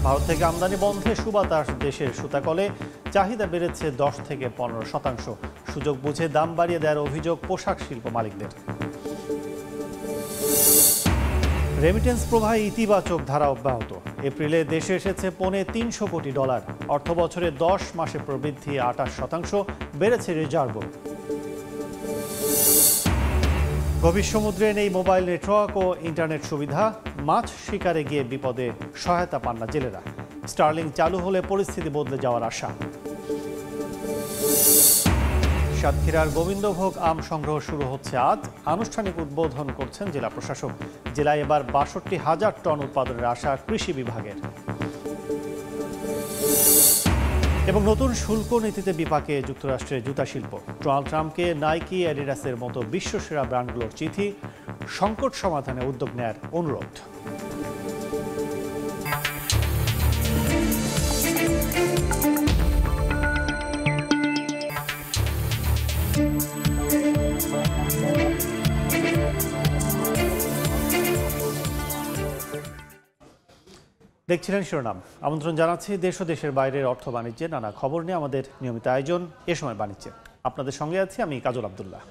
ভারত থেকে আমদানি বন্ধে সুবাতাস দেশের সুতাকলে চাহিদা বেড়েছে 10 থেকে 15%। সুযোগ বুঝে দাম বাড়িয়ে দেওয়ার অভিযোগ পোশাক শিল্প মালিকদের। রেমিটেন্স প্রবাহে ইতিবাচক ধারা অব্যাহত। এপ্রিলে দেশে এসেছে $300 কোটি। অর্থ বছরে 10 মাসে প্রবৃদ্ধি 28%, বেড়েছে রিজার্ভও। গভীর সমুদ্রে নেই মোবাইল নেটওয়ার্ক ও ইন্টারনেট সুবিধা, মাছ শিকারে গিয়ে বিপদে সহায়তা পান না জেলেরা। স্টার্লিং চালু হলে পরিস্থিতি বদলে যাওয়ার আশা। সাতক্ষীরার গোবিন্দভোগ আম সংগ্রহ শুরু হচ্ছে আজ। আনুষ্ঠানিক উদ্বোধন করছেন জেলা প্রশাসক। জেলায় এবার 62,000 টন উৎপাদনের আশা কৃষি বিভাগের। এবং নতুন শুল্ক নীতিতে বিপাকে যুক্তরাষ্ট্রের জুতা শিল্প। ডোনাল্ড ট্রাম্পকে নাইকি, অ্যাডিডাসের মতো বিশ্বসেরা ব্র্যান্ডগুলোর চিঠি, সংকট সমাধানে উদ্যোগ নেয়ার অনুরোধ। দেখছিলেন শিরোনাম। আমন্ত্রণ জানাচ্ছি দেশ ও দেশের বাইরের অর্থ বাণিজ্যের নানা খবর নিয়ে আমাদের নিয়মিত আয়োজন এ সময় বাণিজ্যে। আপনাদের সঙ্গে আছি আমি কাজল আব্দুল্লাহ।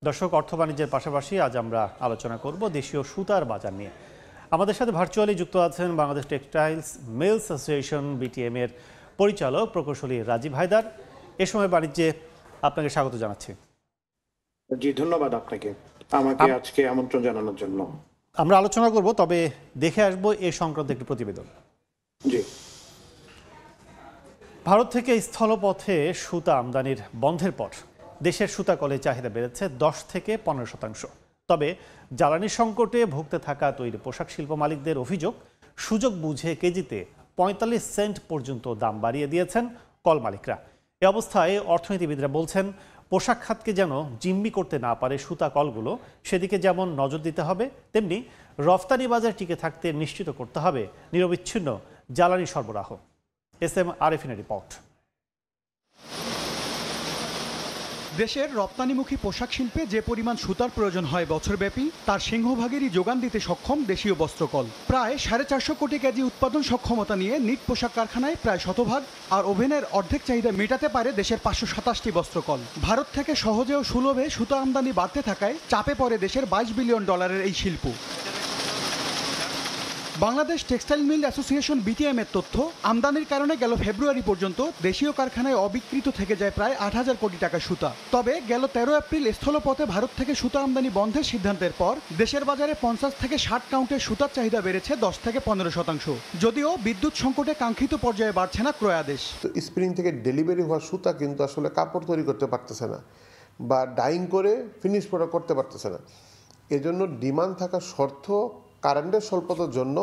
দর্শক, অর্থ বাণিজ্যের পাশাপাশি আজ আমরা আলোচনা করব দেশীয় সুতার বাজার নিয়ে। আমাদের সাথে ভার্চুয়ালি যুক্ত আছেন Bangladesh textiles mills association BTM এর পরিচালক প্রকৌশলী রাজীব হায়দার। এ সময় বাণিজ্যে আপনাকে স্বাগত জানাচ্ছি। জি, ধন্যবাদ আপনাকে আমাকে আজকে আমন্ত্রণ জানানোর জন্য। আমরা আলোচনা করব, তবে দেখে আসবো এ সংক্রান্ত একটি প্রতিবেদন। জি, ভারত থেকে স্থলপথে সুতা আমদানির বন্ধের পর দেশের সুতা কলে চাহিদা বেড়েছে 10 থেকে 15%। তবে জ্বালানি সংকটে ভুগতে থাকা তৈরি পোশাক শিল্প মালিকদের অভিযোগ, সুযোগ বুঝে কেজিতে 45 সেন্ট পর্যন্ত দাম বাড়িয়ে দিয়েছেন কল মালিকরা। এ অবস্থায় অর্থনীতিবিদরা বলছেন, পোশাক খাতকে যেন জিম্মি করতে না পারে সুতা কলগুলো, সেদিকে যেমন নজর দিতে হবে, তেমনি রফতানি বাজার টিকে থাকতে নিশ্চিত করতে হবে নিরবিচ্ছিন্ন জ্বালানি সরবরাহ। SM আরেফিনের রিপোর্ট। দেশের রপ্তানিমুখী পোশাক শিল্পে যে পরিমাণ সুতার প্রয়োজন হয় বছরব্যাপী, তার সিংহভাগেরই যোগান দিতে সক্ষম দেশীয় বস্ত্রকল। প্রায় 450 কোটি কেজি উৎপাদন সক্ষমতা নিয়ে নিট পোশাক কারখানায় প্রায় শতভাগ, আর ওভেনের অর্ধেক চাহিদা মেটাতে পারে দেশের 527টি বস্ত্রকল। ভারত থেকে সহজে ও সুলভে সুতা আমদানি বাড়তে থাকায় চাপে পড়ে দেশের $22 বিলিয়ন এই শিল্প। Bangladesh textile mill association BTM এর তথ্য, আমদানির কারণে গেল ফেব্রুয়ারি পর্যন্ত দেশীয় কারখানায় অবিকৃত থেকে যায় প্রায় 8,000 কোটি টাকা সুতা। তবে গেল 13 এপ্রিল স্থলপথে ভারত থেকে সুতা আমদানি বন্ধের সিদ্ধান্তের পর দেশের বাজারে 50 থেকে 60 কাউন্টের সুতার চাহিদা বেড়েছে 10 থেকে 15%। যদিও বিদ্যুৎ সংকটে কাঙ্ক্ষিত পর্যায়ে বাড়ছে না ক্রয়াদেশ। স্প্রিং থেকে ডেলিভারি হওয়া সুতা কিন্তু আসলে কাপড় তৈরি করতে পারতেছে না, বা ডাইং করে ফিনিশ প্রোডাক্ট করতে পারতেছে না। এজন্য ডিমান্ড থাকা শর্ত কারেন্টের স্বল্পতার জন্য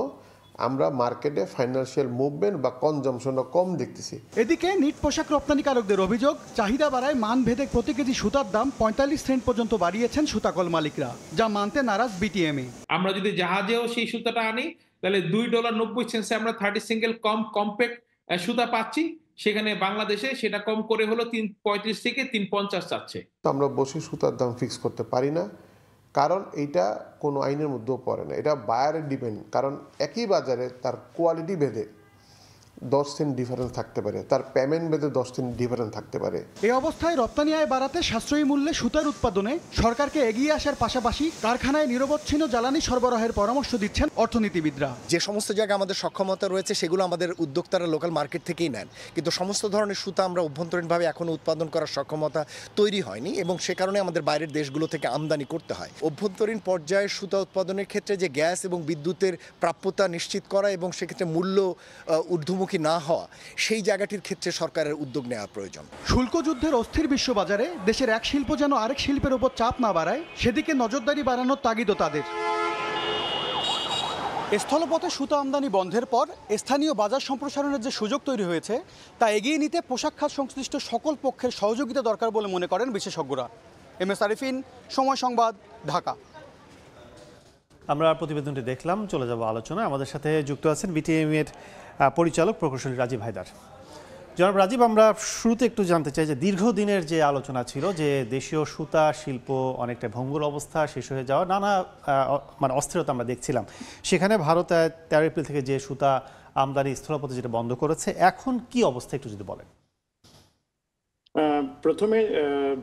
আমরা মার্কেটে ফাইন্যান্সিয়াল মুভমেন্ট বা কনজামশনটা কম দেখতেছি। এদিকে নিট পোশাক রপ্তানিকারকদের অভিযোগ, চাহিদা বাড়ায় মান ভেদে প্রতি কেজি সুতার দাম 45 সেন্ট পর্যন্ত বাড়িয়েছেন সুতাকল মালিকরা, যা মানতে নারাজ BTM। আমরা যদি জাহাজেও সেই সুতাটা আনি, তাহলে $2.90 আমরা 30 সিঙ্গেল কম্প্যাক্ট সুতা পাচ্ছি। সেখানে বাংলাদেশে সেটা কম করে হলো 3.35 থেকে 3.50 চাচ্ছে। আমরা বসে সুতার দাম ফিক্স করতে পারি না, কারণ এইটা কোনো আইনের মধ্যেও পড়ে না। এটা বায়ারের ডিপেন্ড, কারণ একই বাজারে তার কোয়ালিটি ভেদে 10 সেন্ট ডিফারেন্স থাকতে পারে, তার পেমেন্ট ভেদে 10 সেন্ট ডিফারেন্স থাকতে পারে। এই অবস্থায় রপ্তানি আয় বাড়াতে সাশ্রয়ী মূল্যে সুতার উৎপাদনে সরকারকে এগিয়ে আসার পাশাপাশি কারখানায় নিরবচ্ছিন্ন জ্বালানি সরবরাহের পরামর্শ দিচ্ছেন অর্থনীতিবিদরা। যে সমস্ত জায়গায় আমাদের সক্ষমতা রয়েছে সেগুলো আমাদের উদ্যোক্তারা লোকাল মার্কেট থেকেই নেন, কিন্তু সমস্ত ধরনের সুতা আমরা অভ্যন্তরীণভাবে এখনও উৎপাদন করার সক্ষমতা তৈরি হয়নি, এবং সে কারণে আমাদের বাইরের দেশগুলো থেকে আমদানি করতে হয়। অভ্যন্তরীণ পর্যায়ে সুতা উৎপাদনের ক্ষেত্রে যে গ্যাস এবং বিদ্যুতের প্রাপ্যতা নিশ্চিত করা এবং সেক্ষেত্রে মূল্য ঊর্ধ্বমুখী না হওয়া, সেই জায়গাটির ক্ষেত্রে সরকারের উদ্যোগ নেওয়া প্রয়োজন। শুল্ক যুদ্ধের অস্থির বিশ্ববাজারে দেশের এক শিল্প যেন আরেক শিল্পের উপর চাপ না বাড়ায়, সেদিকে নজরদারি বাড়ানোর তাগিদও তাদের। স্থলপথে সুতা আমদানি বন্ধের পর স্থানীয় বাজার সম্প্রসারণের যে সুযোগ তৈরি হয়েছে, তা এগিয়ে নিতে পোশাক খাত সংশ্লিষ্ট সকল পক্ষের সহযোগিতা দরকার বলে মনে করেন বিশেষজ্ঞরা। MS আরিফিন, সময় সংবাদ, ঢাকা। আমরা প্রতিবেদনটি দেখলাম, চলে যাব আলোচনা। আমাদের সাথে যুক্ত আছেন BTM এর পরিচালক প্রকৌশলী রাজীব হায়দার। জনাব রাজীব, আমরা শুরুতে একটু জানতে চাই যে দীর্ঘদিনের যে আলোচনা ছিল যে দেশীয় সুতা শিল্প অনেকটা ভঙ্গুর অবস্থা, শেষ হয়ে যাওয়া, নানা অস্থিরতা আমরা দেখছিলাম। সেখানে ভারত 13 এপ্রিল থেকে যে সুতা আমদানি স্থলপথে যেটা বন্ধ করেছে, এখন কি অবস্থা একটু যদি বলেন। প্রথমে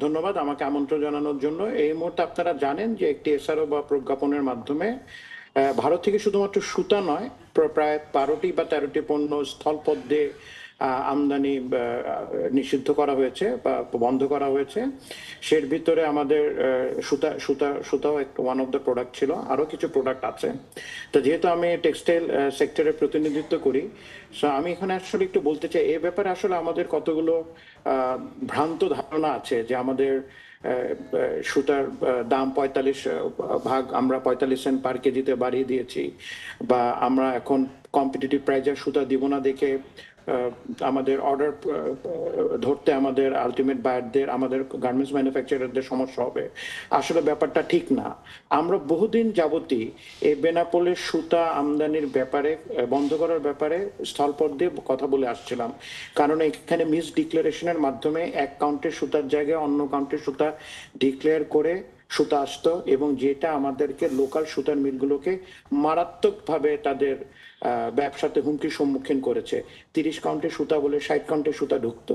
ধন্যবাদ আমাকে আমন্ত্রণ জানানোর জন্য। এই মুহূর্তে আপনারা জানেন যে একটি এসআরও বা প্রজ্ঞাপনের মাধ্যমে ভারত থেকে শুধুমাত্র সুতা নয়, প্রায় 12টি বা 13টি পণ্য স্থলপথ দিয়ে আমদানি নিষিদ্ধ করা হয়েছে বা বন্ধ করা হয়েছে। সের ভিতরে আমাদের সুতাও একটা ওয়ান অফ দ্য প্রোডাক্ট ছিল, আরো কিছু প্রোডাক্ট আছে। তো যেহেতু আমি টেক্সটাইল সেক্টরের প্রতিনিধিত্ব করি, সো আমি এখানে আসলে একটু বলতে চাই এই ব্যাপারে আসলে আমাদের কতগুলো ভ্রান্ত ধারণা আছে যে আমাদের সুতার দাম 45 ভাগ আমরা 45 সেন্ট পার কেজিতে বাড়িয়ে দিয়েছি, বা আমরা এখন কম্পিটিটিভ প্রাইজে সুতা দিব না দেখে আমাদের অর্ডার ধরতে আমাদের আলটিমেট বায়ারদের, আমাদের গার্মেন্টস ম্যানুফ্যাকচারারদের সমস্যা হবে। আসলে ব্যাপারটা ঠিক না। আমরা বহুদিন যাবতই এই বেনাপোলের সুতা আমদানির ব্যাপারে বন্ধ করার ব্যাপারে স্থলপথ দিয়ে কথা বলে আসছিলাম, কারণ এখানে মিস ডিক্লারেশনের মাধ্যমে এক কাউন্টের সুতার জায়গায় অন্য কাউন্টের সুতা ডিক্লেয়ার করে সুতা আসতো, এবং যেটা আমাদেরকে লোকাল সুতার মিলগুলোকে মারাত্মকভাবে তাদের ব্যবসাতে হুমকির সম্মুখীন করেছে। 30 কাউন্টের সুতা বলে 60 কাউন্টের সুতা ঢুকতো,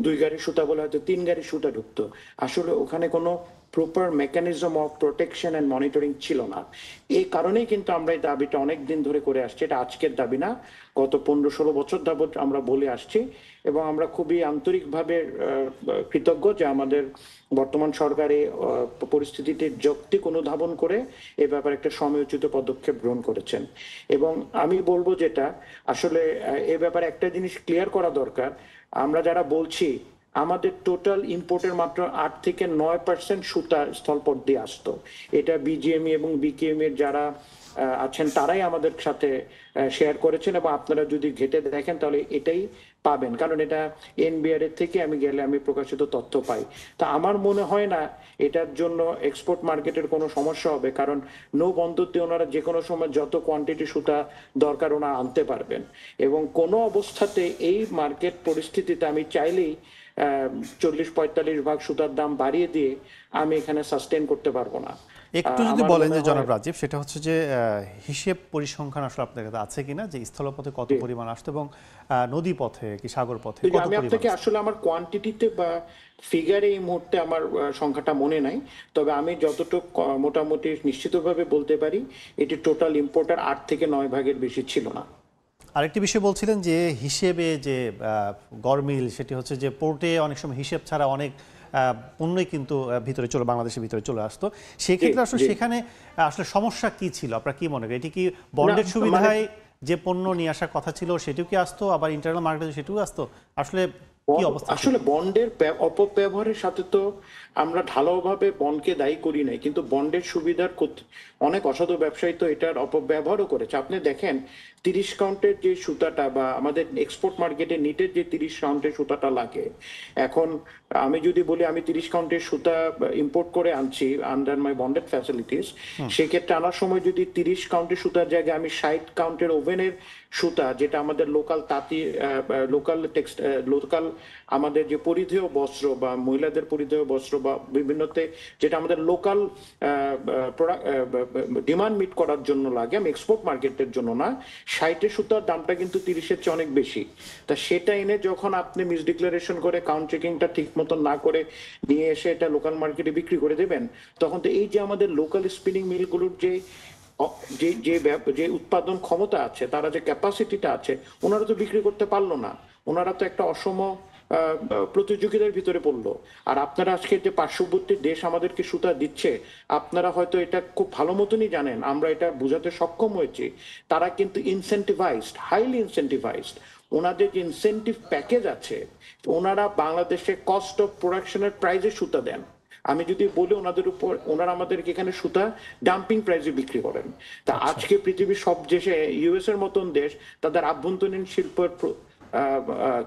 2 গাড়ির সুতা বলে হয়তো 3 গাড়ির সুতা ঢুকতো। আসলে ওখানে কোনো proper mechanism of protection and monitoring ছিল না। এই কারণেই কিন্তু আমরা এই দাবিটা অনেক দিন ধরে করে আসছি। এটা আজকের দাবি না, গত 15-16 বছর যাবৎ আমরা বলে আসছি, এবং আমরা খুবই আন্তরিকভাবে কৃতজ্ঞ যে আমাদের বর্তমান সরকার এই পরিস্থিতিতে যৌক্তিক অনুধাবন করে এ ব্যাপারে একটা সময়োচিত পদক্ষেপ গ্রহণ করেছেন। এবং আমি বলবো যেটা আসলে এ ব্যাপারে একটা জিনিস ক্লিয়ার করা দরকার, আমরা যারা বলছি আমাদের টোটাল ইম্পোর্টের মাত্র 8 থেকে 9% সুতা স্থলপথ দিয়ে আসতো। এটা বিজিএমই এবং বিকেএমই এর যারা আছেন তারাই আমাদের সাথে শেয়ার করেছেন, এবং আপনারা যদি ঘেটে দেখেন তাহলে এটাই পাবেন, কারণ এটা এনবিআর এর থেকে আমি গেলে আমি প্রকাশিত তথ্য পাই। তা আমার মনে হয় না এটার জন্য এক্সপোর্ট মার্কেটের কোনো সমস্যা হবে, কারণ নৌ বন্দর দিয়ে ওনারা যে কোনো সময় যত কোয়ান্টিটি সুতা দরকার ওনারা আনতে পারবেন, এবং কোনো অবস্থাতে এই মার্কেট পরিস্থিতিতে আমি চাইলেই 40-45 ভাগ সুতার দাম বাড়িয়ে দিয়ে আমি এখানে সাস্টেন করতে পারবো না। একটু যদি বলেন যে জনাব রাজীব, সেটা হচ্ছে যে হিসেব পরিসংখ্যান আসলে আপনার কাছে আছে কিনা, যে স্থলপথে কত পরিমাণ আসতো এবং নদী পথে কি সাগর পথে কত আমি আপনাকে আসলে আমার কোয়ান্টিটিতে বা ফিগারে এই মুহূর্তে আমার সংখ্যাটা মনে নাই, তবে আমি যতটুকু মোটামুটি নিশ্চিতভাবে বলতে পারি এটি টোটাল ইম্পোর্টার 8 থেকে 9 ভাগের বেশি ছিল না। আরেকটি বিষয় বলছিলেন যে হিসেবে যে গরমিল, সেটি হচ্ছে যে পোর্টে অনেক সময় হিসেব ছাড়া অনেক পণ্যই কিন্তু ভিতরে চলে, বাংলাদেশের ভিতরে চলে আসতো। সেক্ষেত্রে আসলে সেখানে আসলে সমস্যা কি ছিল, আপনারা কি মনে করেন? এটি কি বন্ডের সুবিধায় যে পণ্য নিয়ে আসার কথা ছিল সেটিও কি আসতো, আবার ইন্টারনাল মার্কেটে সেটিও আসতো? আসলে কি অবস্থা? আসলে বন্ডের অপব্যবহারের সাথে তো আমরা ঢালাওভাবে বন্ডকে দায়ী করি নাই, কিন্তু বন্ডের সুবিধার অনেক অসাধু ব্যবসায়ী তো এটার অপব্যবহারও করেছে। আপনি দেখেন 30 কাউন্টের যে সুতাটা বা আমাদের এক্সপোর্ট মার্কেটে নিটের যে 30 কাউন্টের সুতাটা লাগে, এখন আমি যদি বলি আমি 30 কাউন্টের সুতা ইম্পোর্ট করে আনছি আন্ডার মাই বন্ডেড ফ্যাসিলিটিস, সেক্ষেত্রে আনার সময় যদি 30 কাউন্টের সুতার জায়গায় আমি 60 কাউন্টের ওভেনের সুতা, যেটা আমাদের লোকাল তাঁতি লোকাল আমাদের যে পরিধেয় বস্ত্র বা মহিলাদের পরিধেয় বস্ত্র বা বিভিন্নতে যেটা আমাদের লোকাল ডিমান্ড মিট করার জন্য লাগে, আমি এক্সপোর্ট মার্কেটের জন্য না, 60 সুতার দামটা কিন্তু 30-এর চেয়ে অনেক বেশি। তা সেটা এনে যখন আপনি মিসডিক্লারেশন করে কাউন্ট চেকিংটা ঠিক মতো না করে নিয়ে এসে এটা লোকাল মার্কেটে বিক্রি করে দেবেন, তখন তো এই যে আমাদের লোকাল স্পিনিং মিলগুলোর যে যে উৎপাদন ক্ষমতা আছে, তারা যে ক্যাপাসিটিটা আছে, ওনারা তো বিক্রি করতে পারলো না, ওনারা তো একটা অসম প্রতিযোগিতার ভিতরে পড়লো। আর আপনারা আজকে যে পার্শ্ববর্তী দেশ আমাদেরকে সুতা দিচ্ছে, আপনারা হয়তো এটা খুব ভালো মতনই জানেন, আমরা এটা বোঝাতে সক্ষম হয়েছি, তারা কিন্তু ইনসেন্টিভাইজড, হাইলি ইনসেন্টিভাইজড। ওনাদের যে ইনসেন্টিভ প্যাকেজ আছে, ওনারা বাংলাদেশে কস্ট অফ প্রোডাকশনের প্রাইজে সুতা দেন। আমি যদি বলি ওনাদের উপর, ওনারা আমাদেরকে এখানে সুতা ডাম্পিং প্রাইসে বিক্রি করেন। তা আজকে পৃথিবীর সব দেশে, ইউএস এর মতন দেশ তাদের আভ্যন্তরীণ শিল্পের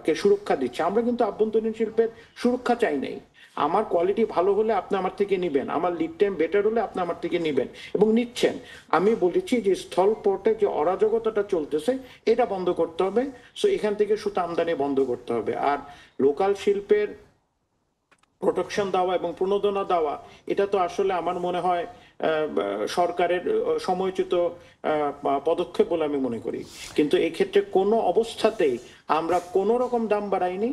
কে সুরক্ষা দিচ্ছে, আমরা কিন্তু আভ্যন্তরীণ শিল্পের সুরক্ষা চাই নাই। আমার কোয়ালিটি ভালো হলে আপনি আমার থেকে নিবেন, আমার লিড টাইম বেটার হলে আপনি আমার থেকে নিবেন, এবং নিচ্ছেন। আমি বলেছি যে স্থল পোর্টে যে অরাজকতাটা চলতেছে এটা বন্ধ করতে হবে, সো এখান থেকে সুতা আমদানি বন্ধ করতে হবে। আর লোকাল শিল্পের প্রোটেকশন দেওয়া এবং প্রণোদনা দেওয়া, এটা তো আসলে আমার মনে হয় সরকারের সময়োচিত পদক্ষেপ বলে আমি মনে করি। কিন্তু এই ক্ষেত্রে কোনো অবস্থাতেই আমরা কোনো রকম দাম বাড়াইনি।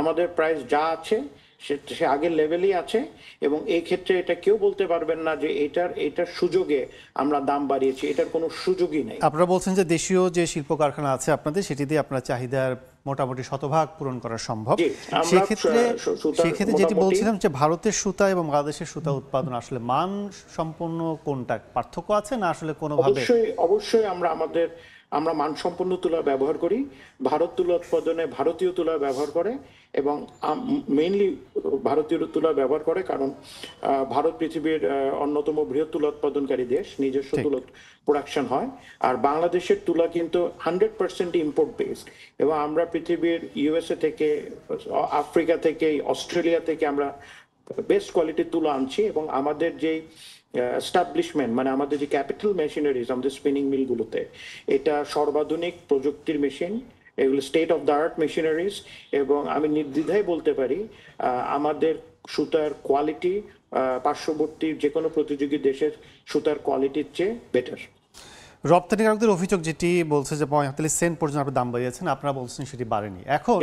আমাদের প্রাইস যা আছে সে আগের লেভেলই আছে, এবং এই ক্ষেত্রে এটা কেউ বলতে পারবেন না যে এটার সুযোগে আমরা দাম বাড়িয়েছি, এটার কোনো সুযোগই নেই। আপনারা বলছেন যে দেশীয় যে শিল্প কারখানা আছে আপনাদের, সেটি দিয়ে আপনার চাহিদার মোটামুটি শতভাগ পূরণ করা সম্ভব। সেক্ষেত্রে যেটি বলছিলাম যে ভারতের সুতা এবং বাংলাদেশের সুতা উৎপাদন আসলে মান সম্পন্ন কোনটা, পার্থক্য আছে না আসলে কোনোভাবে? অবশ্যই আমরা মানসম্পন্ন তুলা ব্যবহার করি। ভারত তুলা উৎপাদনে ভারতীয় তুলা ব্যবহার করে, এবং মেইনলি ভারতীয় তুলা ব্যবহার করে কারণ ভারত পৃথিবীর অন্যতম বৃহৎ তুলা উৎপাদনকারী দেশ, নিজস্ব তুলা প্রোডাকশন হয়। আর বাংলাদেশের তুলা কিন্তু 100% ইম্পোর্ট বেসড, এবং আমরা পৃথিবীর ইউএসএ থেকে, আফ্রিকা থেকে, অস্ট্রেলিয়া থেকে আমরা বেস্ট কোয়ালিটির তুলা আনছি। এবং আমাদের যে এস্টাবলিশমেন্ট, মানে আমাদের যে ক্যাপিটাল মেশিনারিজ আমাদের স্পিনিং মিলগুলোতে, এটা সর্বাধুনিক প্রযুক্তির মেশিন, এগুলো state of the art machineries, এবং আমি নির্দ্বিধায় বলতে পারি আমাদের সুতার কোয়ালিটি পার্শ্ববর্তী যে কোনো প্রতিযোগী দেশের সুতার কোয়ালিটির চেয়ে বেটার। রপ্তানিকারকদের অভিযোগ যেটি বলছে যে 45 সেন্ট পর্যন্ত আপনারা দাম বাড়িয়েছেন, আপনারা বলছেন সেটি বাড়েনি। এখন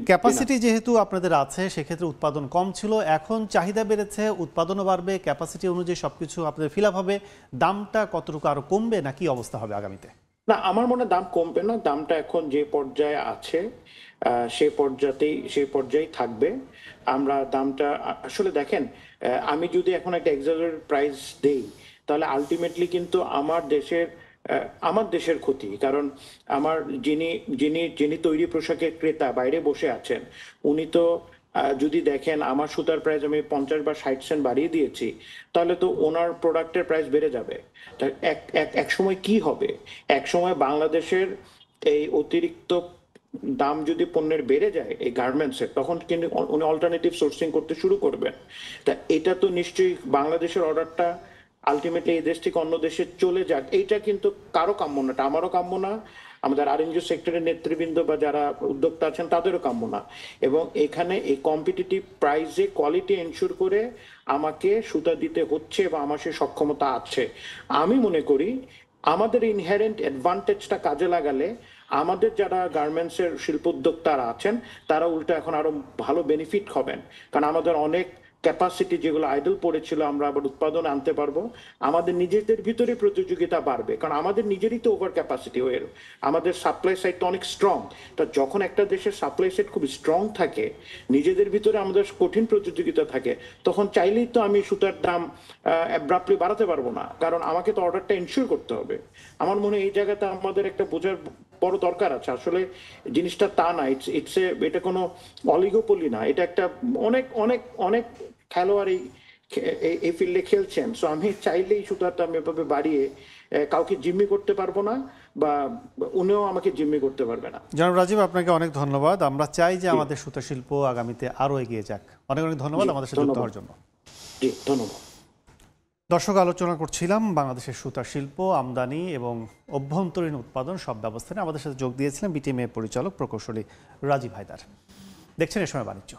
ক্যাপাসিটি যেহেতু আপনাদের আছে, সেক্ষেত্রে উৎপাদন কম ছিল, এখন চাহিদা বেড়েছে, উৎপাদনও বাড়বে, ক্যাপাসিটি অনুযায়ী সবকিছু আপনাদের ফিল আপ হবে, দামটা কতটুকু আরো কমবে না কি অবস্থা হবে আগামীতে? না, আমার মনে হয় দাম কমবে না। দামটা এখন যে পর্যায়ে আছে সেই পর্যায়েই থাকবে। আমরা দামটা আসলে দেখেন, আমি যদি এখন একটা এক্সাজারেটেড প্রাইস দেই, তাহলে আলটিমেটলি কিন্তু আমার দেশের ক্ষতি। কারণ আমার যিনি তৈরি পোশাকের ক্রেতা বাইরে বসে আছেন, উনি তো যদি দেখেন আমার সুতার প্রাইস আমি 50 বা 60 সেন্ট বাড়িয়ে দিয়েছি, তাহলে তো ওনার প্রোডাক্টের প্রাইস বেড়ে যাবে। এক সময় কি হবে, এক সময় বাংলাদেশের এই অতিরিক্ত দাম যদি পণ্যের বেড়ে যায় এই গার্মেন্টসের, তখন কিন্তু উনি অল্টারনেটিভ সোর্সিং করতে শুরু করবেন। তা এটা তো নিশ্চয়ই বাংলাদেশের অর্ডারটা আলটিমেটলি এই দেশ থেকে অন্য দেশে চলে যাক, এইটা কিন্তু কারো কাম্য না, এটা আমারও কাম্য না, আমাদের আরএনজিও সেক্টরের নেতৃবৃন্দ বা যারা উদ্যোক্তা আছেন তাদেরও কাম্য না। এবং এখানে এই কম্পিটিটিভ প্রাইসে কোয়ালিটি এনশিওর করে আমাকে সুতা দিতে হচ্ছে বা আমার সে সক্ষমতা আছে। আমি মনে করি আমাদের ইনহেরেন্ট অ্যাডভান্টেজটা কাজে লাগালে আমাদের যারা গার্মেন্টসের শিল্পোদ্যোক্তারা আছেন তারা উল্টো এখন আরো ভালো বেনিফিট হবেন, কারণ আমাদের অনেক ক্যাপাসিটি যেগুলো আইডল পড়েছিল আমরা আবার উৎপাদন আনতে পারবো। আমাদের নিজেদের ভিতরে প্রতিযোগিতা বাড়বে, কারণ আমাদের নিজেরই তো ওভার ক্যাপাসিটি, আমাদের সাপ্লাই সাইডটা অনেক স্ট্রং। তা যখন একটা দেশের সাপ্লাই সাইড খুব স্ট্রং থাকে, নিজেদের ভিতরে আমাদের কঠিন প্রতিযোগিতা থাকে, তখন চাইলেই তো আমি সুতার দাম অ্যাব্রাপ্টলি বাড়াতে পারবো না, কারণ আমাকে তো অর্ডারটা এনশিওর করতে হবে। আমার মনে হয় এই জায়গাতে আমাদের একটা বোঝার বড় দরকার আছে। আসলে জিনিসটা তা না, এটা কোনো অলিগোপলি না, এটা একটা অনেক অনেক অনেক খেলোয়াড় এই ফিল্ডে খেলছেন। সো আমি চাইলেই সুতারটা আমি এভাবে বাড়িয়ে কাউকে জিম্মি করতে পারবো না, বা উনিও আমাকে জিম্মি করতে পারবে না। জনাব রাজীব, আপনাকে অনেক ধন্যবাদ। আমরা চাই যে আমাদের সুতা শিল্প আগামীতে আরো এগিয়ে যাক। অনেক অনেক ধন্যবাদ আমাদের সাথে যুক্ত হওয়ার জন্য। জি, ধন্যবাদ। দর্শক, আলোচনা করছিলাম বাংলাদেশের সুতা শিল্প, আমদানি এবং অভ্যন্তরীণ উৎপাদন সব ব্যবস্থা নিয়ে। আমাদের সাথে যোগ দিয়েছিলেন বিটিএমএ পরিচালক প্রকৌশলী রাজীব হায়দার। দেখছেন এ সময় বাণিজ্য।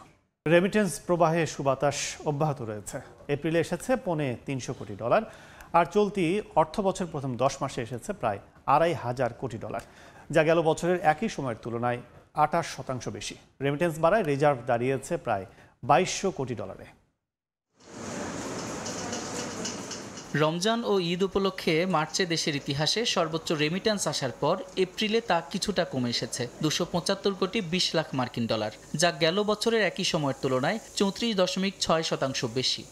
রেমিটেন্স প্রবাহে সুবাতাস অব্যাহত রয়েছে। এপ্রিলে এসেছে $300 কোটি, আর চলতি অর্থ বছর প্রথম 10 মাসে এসেছে প্রায় $2,500 কোটি, যা গেল বছরের একই সময়ের তুলনায় 28% বেশি। রেমিটেন্স বাড়ায় রিজার্ভ দাঁড়িয়েছে প্রায় $2,200 কোটি। রমজান ও ঈদ উপলক্ষে মার্চে দেশের ইতিহাসে সর্বোচ্চ রেমিট্যান্স আসার পর এপ্রিলে তা কিছুটা কমে এসেছে $275 কোটি 20 লাখ মার্কিন ডলার, যা গেল বছরের একই সময়ের তুলনায় 34.6% বেশি।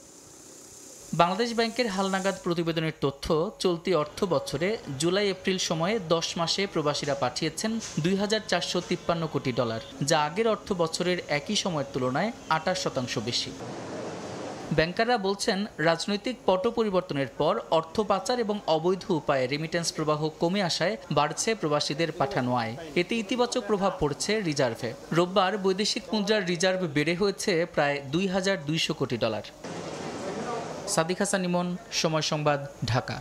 বাংলাদেশ ব্যাংকের হালনাগাদ প্রতিবেদনের তথ্য, চলতি অর্থ বছরে জুলাই এপ্রিল সময়ে 10 মাসে প্রবাসীরা পাঠিয়েছেন $2,453 কোটি, যা আগের অর্থ বছরের একই সময়ের তুলনায় 28% বেশি। ব্যাংকাররা বলছেন, রাজনৈতিক পট পরিবর্তনের পর অর্থ পাচার এবং অবৈধ উপায়ে রেমিটেন্স প্রবাহ কমে আসায় বাড়ছে প্রবাসীদের পাঠানো আয়। এতে ইতিবাচক প্রভাব পড়ছে রিজার্ভে। রোববার বৈদেশিক মুদ্রার রিজার্ভ বেড়ে হয়েছে প্রায় $2,200 কোটি। সাদিক হাসান ইমন, সময় সংবাদ, ঢাকা।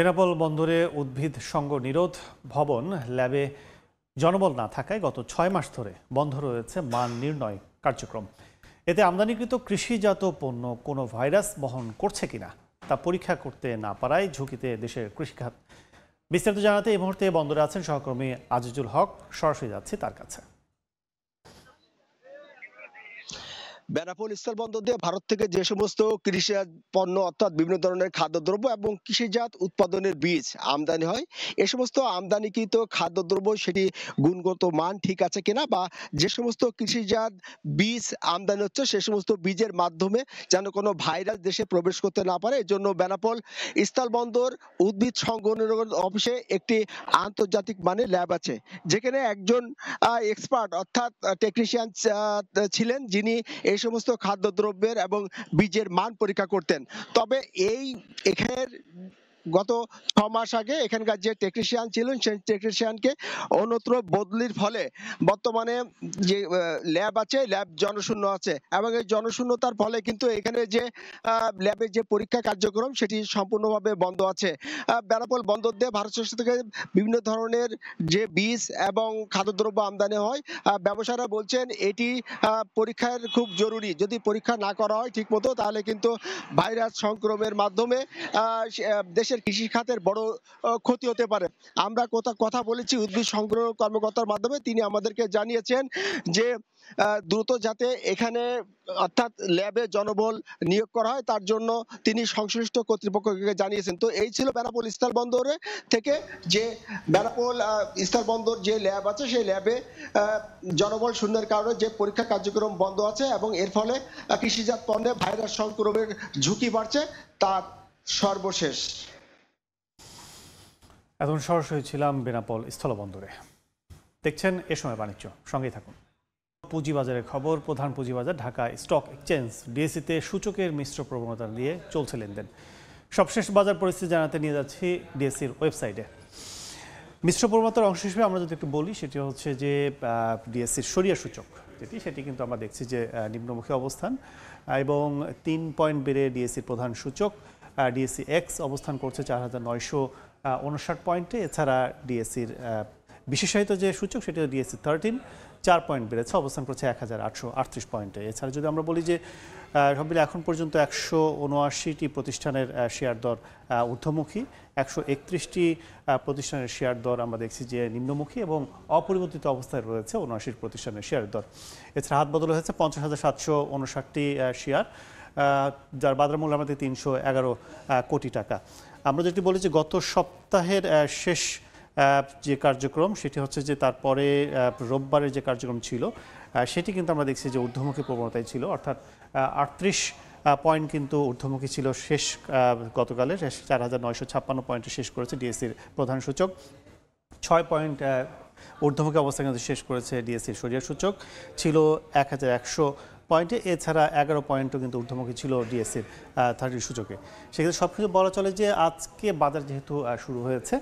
বেনাপোল বন্দরে উদ্ভিদ সঙ্গ নিরোধ ভবন ল্যাবে জনবল না থাকায় গত 6 মাস ধরে বন্ধ রয়েছে মান নির্ণয় কার্যক্রম। এতে আমদানিকৃত কৃষিজাত পণ্য কোনো ভাইরাস বহন করছে কিনা তা পরীক্ষা করতে না পারায় ঝুঁকিতে দেশের কৃষিখাত। বিস্তারিত জানাতে এই মুহূর্তে বন্দরে আছেন সহকর্মী আজিজুল হক, সরাসরি যাচ্ছি তার কাছে। বেনাপোল স্থলবন্দর দিয়ে ভারত থেকে যে সমস্ত কৃষিজাত পণ্য অর্থাৎ বিভিন্ন ধরনের খাদ্যদ্রব্য এবং কৃষিজাত উৎপাদনের বীজ আমদানি হয়, এ সমস্ত আমদানিকৃত খাদ্যদ্রব্য সেটি গুণগত মান ঠিক আছে কিনা বা যে সমস্ত কৃষিজাত বীজ আমদানি হচ্ছে সে সমস্ত বীজের মাধ্যমে যেন কোনো ভাইরাস দেশে প্রবেশ করতে না পারে, এর জন্য বেনাপোল স্থলবন্দর উদ্ভিদ সংগ্রহ অফিসে একটি আন্তর্জাতিক মানের ল্যাব আছে, যেখানে একজন এক্সপার্ট অর্থাৎ টেকনিশিয়ান ছিলেন যিনি এই সমস্ত খাদ্যদ্রব্যের এবং বীজের মান পরীক্ষা করতেন। তবে এখানের গত 6 মাস আগে এখানকার যে টেকনিশিয়ান ছিলেন সেই টেকনিশিয়ানকে অন্যত্র বদলির ফলে বর্তমানে যে ল্যাব আছে ল্যাব জনশূন্য আছে এবং এই জনশূন্যতার ফলে কিন্তু এখানে যে ল্যাবের যে পরীক্ষা কার্যক্রম সেটি সম্পূর্ণভাবে বন্ধ আছে। বেনাপোল বন্দর দিয়ে ভারত থেকে বিভিন্ন ধরনের যে বীজ এবং খাদ্যদ্রব্য আমদানি হয়, ব্যবসায়ীরা বলছেন এটি পরীক্ষার খুব জরুরি, যদি পরীক্ষা না করা হয় ঠিক মতো তাহলে কিন্তু ভাইরাস সংক্রমণের মাধ্যমে দেশের কৃষি খাতের বড় ক্ষতি হতে পারে। আমরা কথা বলেছি উদ্ভিদ সংগ্রহ কর্মকর্তার মাধ্যমে, তিনি আমাদেরকে জানিয়েছেন যে দ্রুত যাতে এখানে অর্থাৎ ল্যাবে জনবল নিয়োগ করা হয় তার জন্য তিনি সংশ্লিষ্ট কর্তৃপক্ষকে জানিয়েছেন। তো এই ছিল বেনাপোল স্থলবন্দরে থেকে যে বেনাপোল স্থলবন্দর যে ল্যাব আছে সেই ল্যাবে জনবল শূন্যের কারণে যে পরীক্ষা কার্যক্রম বন্ধ আছে এবং এর ফলে কৃষিজাত পণ্যে ভাইরাস সংক্রমণের ঝুঁকি বাড়ছে তার সর্বশেষ। এখন সরাসরি ছিলাম বেনাপোল স্থলবন্দরে। দেখছেন এ সময় বাণিজ্য, সঙ্গেই থাকুন। পুঁজিবাজারের খবর। প্রধান পুঁজিবাজার ঢাকা স্টক এক্সচেঞ্জ ডিএসইতে সূচকের মিশ্র প্রবণতা নিয়ে চলছে লেনদেন। সবশেষ বাজার পরিস্থিতি জানাতে নিয়ে যাচ্ছি ডিএসইর ওয়েবসাইটে। মিশ্র প্রবণতার অংশ হিসেবে আমরা যদি একটু বলি সেটি হচ্ছে যে ডিএসইর সরিয়া সূচক সেটি কিন্তু আমরা দেখছি যে নিম্নমুখী অবস্থান এবং 3 পয়েন্ট বেড়ে ডিএসইর প্রধান সূচক ডিএসই এক্স অবস্থান করছে 4959 পয়েন্টে। এছাড়া ডিএসইর বিশেষায়িত যে সূচক সেটি ডিএসই 13 4 পয়েন্ট বেড়েছে, অবস্থান করছে 1838 পয়েন্টে। এছাড়া যদি আমরা বলি যে সব মিলে এখন পর্যন্ত 179টি প্রতিষ্ঠানের শেয়ার দর ঊর্ধ্বমুখী, 131টি প্রতিষ্ঠানের শেয়ার দর আমরা দেখছি যে নিম্নমুখী এবং অপরিবর্তিত অবস্থায় রয়েছে 79 প্রতিষ্ঠানের শেয়ার দর। এছাড়া হাত বদল হয়েছে 50,759টি শেয়ার, যার বাজার মূল্য আমাদের 311 কোটি টাকা। আমরা যেটি বলি যে গত সপ্তাহের শেষ যে কার্যক্রম সেটি হচ্ছে যে তারপরে রোববারের যে কার্যক্রম ছিল সেটি কিন্তু আমরা দেখছি যে ঊর্ধ্বমুখী প্রবণতায় ছিল, অর্থাৎ 38 পয়েন্ট কিন্তু ঊর্ধ্বমুখী ছিল শেষ গতকালের 4956 পয়েন্টে শেষ করেছে ডিএসইর প্রধান সূচক। 6 পয়েন্ট ঊর্ধ্বমুখী অবস্থা কিন্তু শেষ করেছে ডিএসইর সরিয়া সূচক, ছিল 1100 পয়েন্টে। এছাড়া 11 পয়েন্টও কিন্তু ঊর্ধ্বমুখী ছিল ডিএসইর 30 সূচকে। সেক্ষেত্রে সব কিছু বলা চলে যে আজকে বাজার যেহেতু শুরু হয়েছে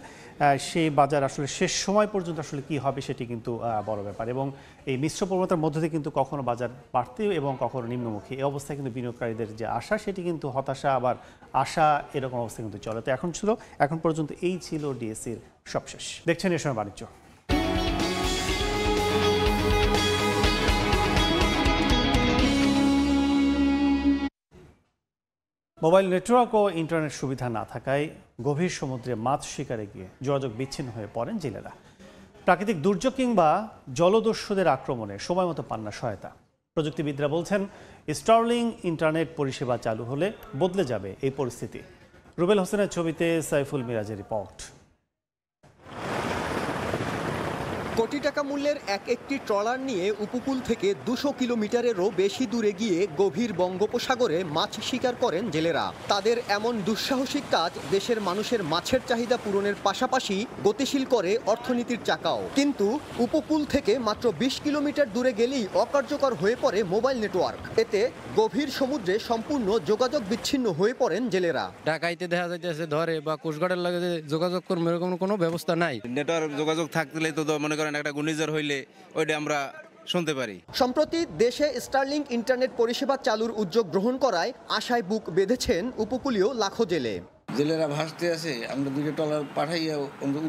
সেই বাজার আসলে শেষ সময় পর্যন্ত আসলে কি হবে সেটি কিন্তু বড় ব্যাপার, এবং এই মিশ্র প্রবণতার মধ্যে দিয়ে কিন্তু কখনো বাজার বাড়তে এবং কখনো নিম্নমুখী, এই অবস্থায় কিন্তু বিনিয়োগকারীদের যে আশা সেটি কিন্তু হতাশা আবার আশা এরকম অবস্থা কিন্তু চলে। তো এখন পর্যন্ত এই ছিল ডিএসইর সবশেষ। দেখছেন এ সময় বাণিজ্য। মোবাইল নেটওয়ার্ক ও ইন্টারনেট সুবিধা না থাকায় গভীর সমুদ্রে মাছ শিকারে গিয়ে যোগাযোগ বিচ্ছিন্ন হয়ে পড়েন জেলেরা। প্রাকৃতিক দুর্যোগ কিংবা জলদস্যুদের আক্রমণে সময়মতো পান না সহায়তা। প্রযুক্তিবিদরা বলছেন স্টারলিং ইন্টারনেট পরিষেবা চালু হলে বদলে যাবে এই পরিস্থিতি। রুবেল হোসেনের ছবিতে সাইফুল মিরাজের রিপোর্ট। কোটি টাকা মূল্যের একটি ট্রলার নিয়ে উপকূল থেকে 200 কিলোমিটারেরও বেশি দূরে গিয়ে গভীর বঙ্গোপসাগরে মাছ শিকার করেন জেলেরা। তাদের এমন দুঃসাহসিক কাজ দেশের মানুষের মাছের চাহিদা পূরণের পাশাপাশি গতিশীল করে অর্থনীতির চাকাও। কিন্তু উপকূল থেকে মাত্র 20 কিলোমিটার দূরে গেলেই অকার্যকর হয়ে পড়ে মোবাইল নেটওয়ার্ক। এতে গভীর সমুদ্রে সম্পূর্ণ যোগাযোগ বিচ্ছিন্ন হয়ে পড়েন জেলেরা। ঢাকাইতে দেখা যাইতেছে ধরে বা কোস্টগার্ডের লাগে যোগাযোগ করবে এরকম কোনো ব্যবস্থা নাই। নেটওয়ার্ক যোগাযোগ থাকলে তো মনে করেন একটা ঘূর্ণিঝড় হইলে ওইটা আমরা শুনতে পারি। সম্প্রতি দেশে স্টারলিংক ইন্টারনেট পরিষেবা চালুর উদ্যোগ গ্রহণ করায় আশায় বুক বেঁধেছেন উপকূলীয় লাখো জেলে। জেলেরা ভাসতে আছে, আমরা দুটো ট্রলার পাঠাইয়া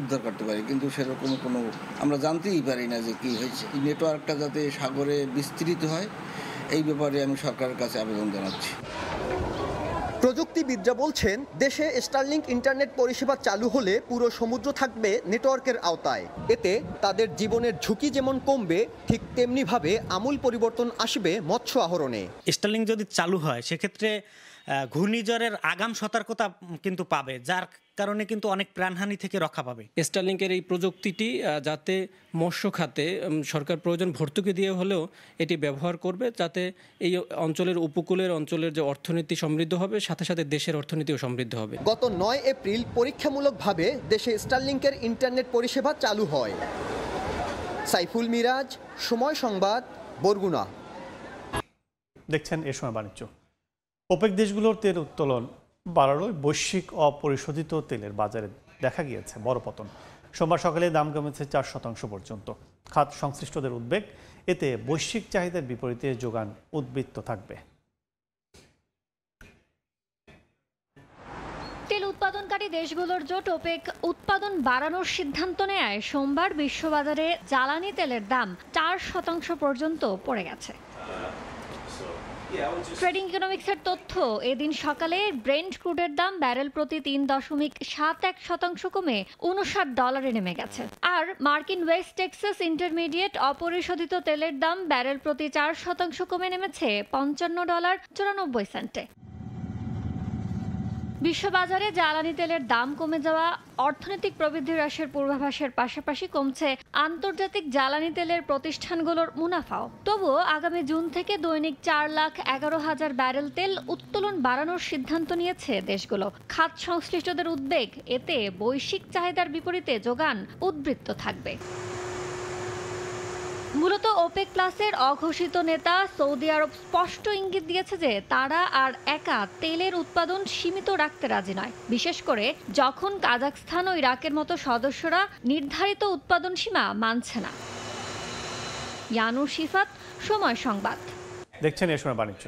উদ্ধার করতে পারি, কিন্তু সেরকম কোনো আমরা জানতেই পারি না যে কি হয়েছে। নেটওয়ার্কটা যাতে সাগরে বিস্তৃত হয় এই ব্যাপারে আমি সরকারের কাছে আবেদন জানাচ্ছি। প্রযুক্তিবিদরা বলছেন দেশে স্টারলিংক ইন্টারনেট পরিষেবা চালু হলে পুরো সমুদ্র থাকবে নেটওয়ার্কের আওতায়। এতে তাদের জীবনের ঝুঁকি যেমন কমবে, ঠিক তেমনিভাবে আমূল পরিবর্তন আসবে মৎস্য আহরণে। স্টারলিংক যদি চালু হয় সেক্ষেত্রে ঘূর্ণিঝড়ের আগাম সতর্কতা কিন্তু পাবে, যার কারণে কিন্তু অনেক প্রাণহানি থেকে রক্ষা পাবে। স্টারলিংকের এই প্রযুক্তিটি যাতে মৎস্য খাতে সরকার প্রয়োজন ভর্তুকি দিয়ে হলেও এটি ব্যবহার করবে, যাতে এই অঞ্চলের উপকূলের অঞ্চলের যে অর্থনীতি সমৃদ্ধ হবে, সাথে সাথে দেশের অর্থনীতিও সমৃদ্ধ হবে। গত 9 এপ্রিল পরীক্ষামূলকভাবে দেশে স্টারলিংকের ইন্টারনেট পরিষেবা চালু হয়। সাইফুল মিরাজ, সময় সংবাদ, বরগুনা। দেখছেন এ সময় বাণিজ্য। ওপেক দেশগুলোর তেল উত্তোলন বাড়ালো, বৈশ্বিক অপরিশোধিত তেলের বাজারে দেখা গিয়েছে বড় পতন। সোমবার সকালে দাম কমেছে 4% পর্যন্ত। খাত সংশ্লিষ্টদের উদ্বেগ, এতে বৈশ্বিক চাহিদার বিপরীতে যোগান উদ্বৃত্ত থাকবে। তেল উৎপাদনকারী দেশগুলোর জোট ওপেক উৎপাদন বাড়ানোর সিদ্ধান্ত নেয় সোমবার বিশ্ববাজারে জ্বালানি তেলের দাম 4% পর্যন্ত পড়ে গেছে। ট্রেডিং ইকোনমিক্সের তথ্য, এদিন সকালে ব্রেন্ট ক্রুডের দাম ব্যারেল প্রতি 3.71% কমে $59 নেমে গেছে। আর মার্কিন ওয়েস্ট টেক্সাস ইন্টারমিডিয়েট অপরিশোধিত তেলের দাম ব্যারেল প্রতি 4% কমে নেমেছে $55.94। বিশ্ববাজারে জ্বালানি তেলের দাম কমে যাওয়া অর্থনৈতিক প্রবৃদ্ধি হ্রাসের পূর্বাভাসের পাশাপাশি কমছে আন্তর্জাতিক জ্বালানি তেলের প্রতিষ্ঠানগুলোর মুনাফাও। তবুও আগামী জুন থেকে দৈনিক 4,11,000 ব্যারেল তেল উত্তোলন বাড়ানোর সিদ্ধান্ত নিয়েছে দেশগুলো। খাত সংশ্লিষ্টদের উদ্বেগ, এতে বৈশ্বিক চাহিদার বিপরীতে যোগান উদ্বৃত্ত থাকবে। মূলত ওপেক প্লাসের অঘোষিত নেতা সৌদি আরব স্পষ্ট ইঙ্গিত দিয়েছে যে তারা আর একা তেলের উৎপাদন সীমিত রাখতে রাজি নয়, বিশেষ করে যখন কাজাখস্তান ও ইরাকের মতো সদস্যরা নির্ধারিত উৎপাদন সীমা মানছে না। ইয়ানুর শিফাত, সময় সংবাদ। দেখছেন এ সময় বাণিজ্য।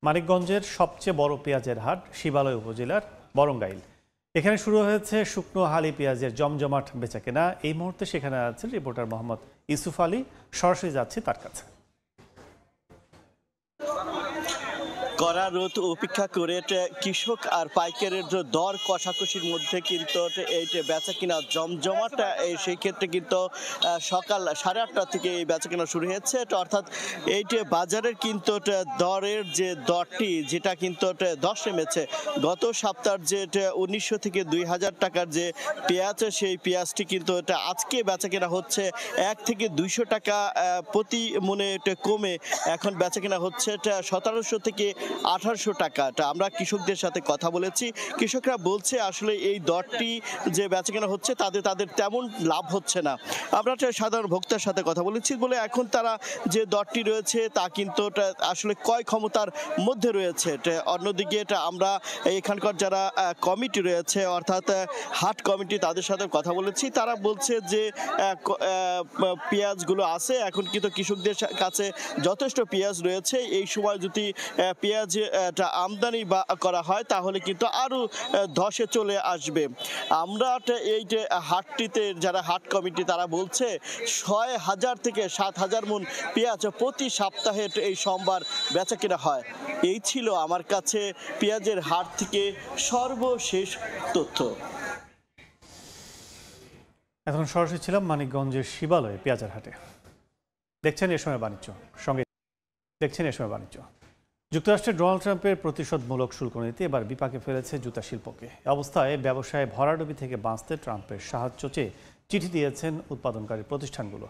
মানিকগঞ্জের সবচেয়ে বড় পেঁয়াজের হাট শিবালয় উপজেলার বরঙ্গাইল। এখানে শুরু হয়েছে শুকনো হালি পেঁয়াজের জমজমাট বেচাকেনা। এই মুহূর্তে সেখানে আছেন রিপোর্টার মোহাম্মদ ইউসুফ আলী, সরাসরি যাচ্ছি তার কাছে। কড়া রোদ উপেক্ষা করে কৃষক আর পাইকারের যে দর কষাকষির মধ্যে কিন্তু এই বেচা কিনা জমজমাট, সেই ক্ষেত্রে কিন্তু সকাল 8:30 থেকে এই বেচা কিনা শুরু হয়েছে। অর্থাৎ এই বাজারের কিন্তু দরের যে দরটি, যেটা কিন্তু দশ নেমেছে গত সপ্তাহের যে 1900 থেকে 2000 টাকার যে পেঁয়াজ, সেই পেঁয়াজটি কিন্তু আজকে বেচা কিনা হচ্ছে 1 থেকে 200 টাকা প্রতি মনে কমে এখন বেচা কিনা হচ্ছে 1700 থেকে 1800 টাকা। আমরা কৃষকদের সাথে কথা বলেছি, কৃষকরা বলছে আসলে এই দরটি যে বেচাকেনা হচ্ছে তাদের তেমন লাভ হচ্ছে না। আমরা সাধারণ ভোক্তার সাথে কথা বলেছি বলে এখন তারা যে দরটি রয়েছে তা কিন্তু আসলে ক্রয় ক্ষমতার মধ্যে রয়েছে। অন্যদিকে আমরা এখানকার যারা কমিটি রয়েছে, অর্থাৎ হাট কমিটি, তাদের সাথে কথা বলেছি। তারা বলছে যে পেঁয়াজগুলো আছে এখন কিন্তু কৃষকদের কাছে যথেষ্ট পেঁয়াজ রয়েছে। এই সময় যদি পেঁয়াজ আমদানি করা হয় তাহলে কিন্তু আরো ধসে চলে আসবে। আমরা এই যে হাটটিতে যারা হাট কমিটি তারা বলছে 6000 থেকে 7000 মণ পেঁয়াজ প্রতি সপ্তাহে এই সোমবার বেচা কেনা হয়। এই ছিল আমার কাছে পেঁয়াজের হাট থেকে সর্বশেষ তথ্য। এখন সরাসরি ছিলাম মানিকগঞ্জের শিবালয়ে পেঁয়াজের হাটে। দেখছেন এ সময় বাণিজ্য, সঙ্গে দেখছেন এ সময় বাণিজ্য। যুক্তরাষ্ট্রের ডোনাল্ড ট্রাম্পের প্রতিশোধমূলক শুল্ক নীতি এবার বিপাকে ফেলেছে জুতা শিল্পকে। অবস্থায় ব্যবসায় ভরাডুবি থেকে বাঁচতে ট্রাম্পের সাহায্য চেয়ে চিঠি দিয়েছেন উৎপাদনকারী প্রতিষ্ঠানগুলো।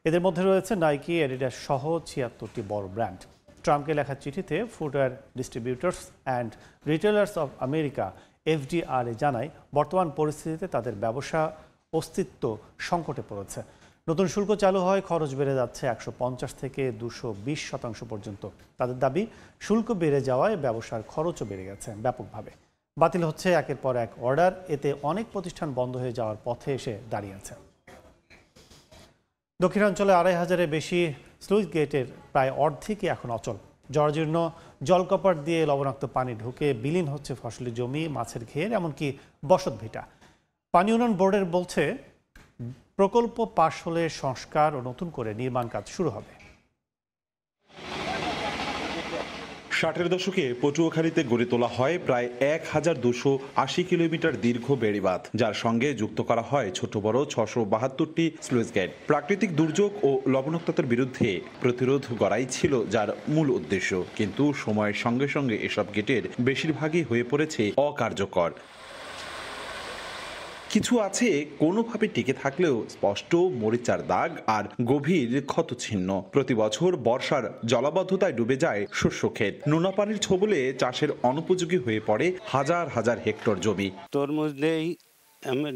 এদের মধ্যে রয়েছে নাইকি, অ্যাডিডাস সহ 76টি বড় ব্র্যান্ড। ট্রাম্পকে লেখা চিঠিতে footwear distributors and retailers of America FDRA জানায় বর্তমান পরিস্থিতিতে তাদের ব্যবসা অস্তিত্ব সংকটে পড়েছে। নতুন শুল্ক চালু হয়, খরচ বেড়ে যাচ্ছে 150 থেকে 220% পর্যন্ত। তাদের দাবি, শুল্ক বেড়ে যাওয়ায় ব্যবসার খরচও বেড়ে গেছে ব্যাপকভাবে। বাতিল হচ্ছে একের পর এক অর্ডার, এতে অনেক প্রতিষ্ঠান বন্ধ হয়ে যাওয়ার পথে এসে দাঁড়িয়েছে। দক্ষিণাঞ্চলে ২৫০০-এর বেশি স্লুইস গেটের প্রায় অর্ধেকই এখন অচল। জরাজীর্ণ জলকপাট দিয়ে লবণাক্ত পানি ঢুকে বিলীন হচ্ছে ফসলি জমি, মাছের ঘের, এমনকি বসতভিটা। পানি উন্নয়ন বোর্ডের বলছে প্রকল্প পাশ হলে সংস্কার ও নতুন করে নির্মাণ কাজ শুরু হবে। ৬০-এর দশকে পটুয়াখালীতে গড়ে তোলা হয় প্রায় ১,২৮০ কিলোমিটার দীর্ঘ বেড়িবাঁধ, যার সঙ্গে যুক্ত করা হয় ছোট বড় ৬৭২টি স্লুইস গেট। প্রাকৃতিক দুর্যোগ ও লবণাক্ততার বিরুদ্ধে প্রতিরোধ গড়াই ছিল যার মূল উদ্দেশ্য। কিন্তু সময়ের সঙ্গে সঙ্গে এসব গেটের বেশিরভাগই হয়ে পড়েছে অকার্যকর। কিছু আছে কোনোভাবে টিকে থাকলেও স্পষ্ট মরিচার দাগ আর গভীর ক্ষতচিহ্ন। প্রতি বছর বর্ষার জলাবদ্ধতায় ডুবে যায় শস্য ক্ষেত। নোনা পানির ছোবলে চাষের অনুপযোগী হয়ে পড়ে হাজার হাজার হেক্টর জমি। তরমুজ দেই,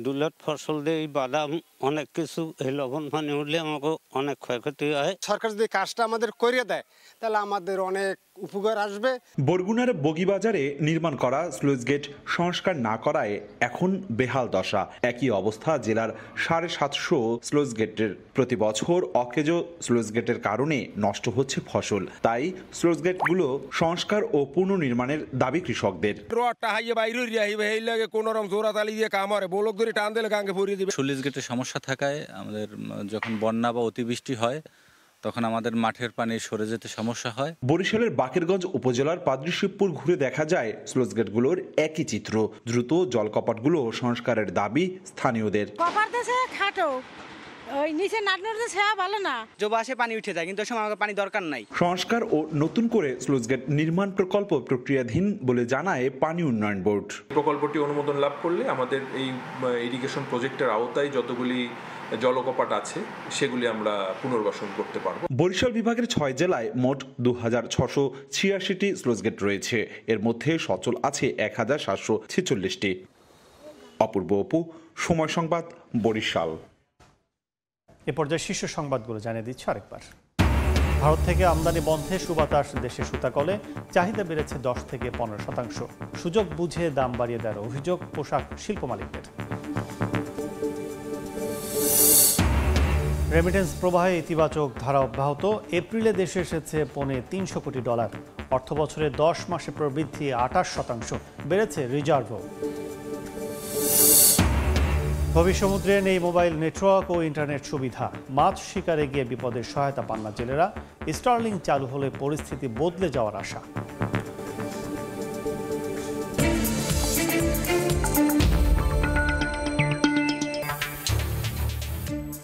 দুলাট ফসল দেই, বাদাম, অনেক কিছু। এই লবণ পানি উঠলে আমাকে অনেক ক্ষয়ক্ষতি হয়। সরকার যদি কাজটা আমাদের করে দেয় তাহলে আমাদের অনেক উপকার আসবে। বরগুনার বগিবাজারে নির্মাণ করা স্লুইস গেট সংস্কার না করায় এখন বেহাল দশা। একই অবস্থা জেলার ৭৫০ স্লুইস গেটের। প্রতি বছর অকেজো স্লুইস গেটের কারণে নষ্ট হচ্ছে ফসল। তাই স্লুইস গেটগুলো সংস্কার ও পুনর্নির্মাণের দাবি কৃষকদের। স্লুইস গেটের সমস্যা থাকায় আমাদের যখন বন্যা বা অতিবৃষ্টি হয় তখন আমাদের মাঠের পানি সরে যেতে সমস্যা হয়। বরিশালের বাকেরগঞ্জ উপজেলার পাদ্রিশিবপুর ঘুরে দেখা যায় স্লুইস গেটগুলোর একই চিত্র। দ্রুত জলকপাটগুলো সংস্কারের দাবি স্থানীয়দের। পানি উঠে যায়, কিন্তু পানি দরকার নাই। সংস্কার ও নতুন করে স্লুইস গেট নির্মাণ প্রকল্প প্রক্রিয়াধীন বলে জানায় পানি উন্নয়ন বোর্ড। প্রকল্পটি অনুমোদন লাভ করলে আমাদের এই ইরিগেশন প্রজেক্টের আওতায় যতগুলি জলকপাট আছে সেগুলি আমরা পুনর্বাসন করতে পারবো। বরিশাল বিভাগের ৬ জেলায় মোট ২,৬৮৬টি স্লুইস গেট রয়েছে। এর মধ্যে সচল আছে ১,৭৪৬টি। অপূর্ব অপু, সময় সংবাদ, বরিশাল। এ পর্যায়ে শীর্ষ সংবাদগুলো জানিয়ে দিচ্ছে আরেকবার। ভারত থেকে আমদানি বন্ধে সুবাতাস দেশে সুতাকলে চাহিদা বেড়েছে ১০ থেকে ১৫%। সুযোগ বুঝে দাম বাড়িয়ে দেওয়ার অভিযোগ পোশাক শিল্প মালিকদের। রেমিটেন্স প্রবাহে ইতিবাচক ধারা অব্যাহত। এপ্রিলে দেশে এসেছে $৩০০ কোটি। অর্থ বছরে 10 মাসে প্রবৃদ্ধি 28%। বেড়েছে রিজার্ভও। গভীর সমুদ্রে নেই মোবাইল নেটওয়ার্ক ও ইন্টারনেট সুবিধা। মাছ শিকারে গিয়ে বিপদের সহায়তা পান না জেলেরা। স্টারলিং চালু হলে পরিস্থিতি বদলে যাওয়ার আশা।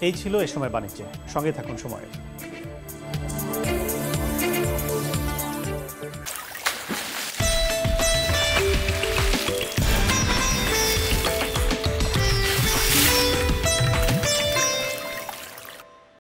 এই ছিল এ সময় বাণিজ্যে। সঙ্গে থাকুন সময়।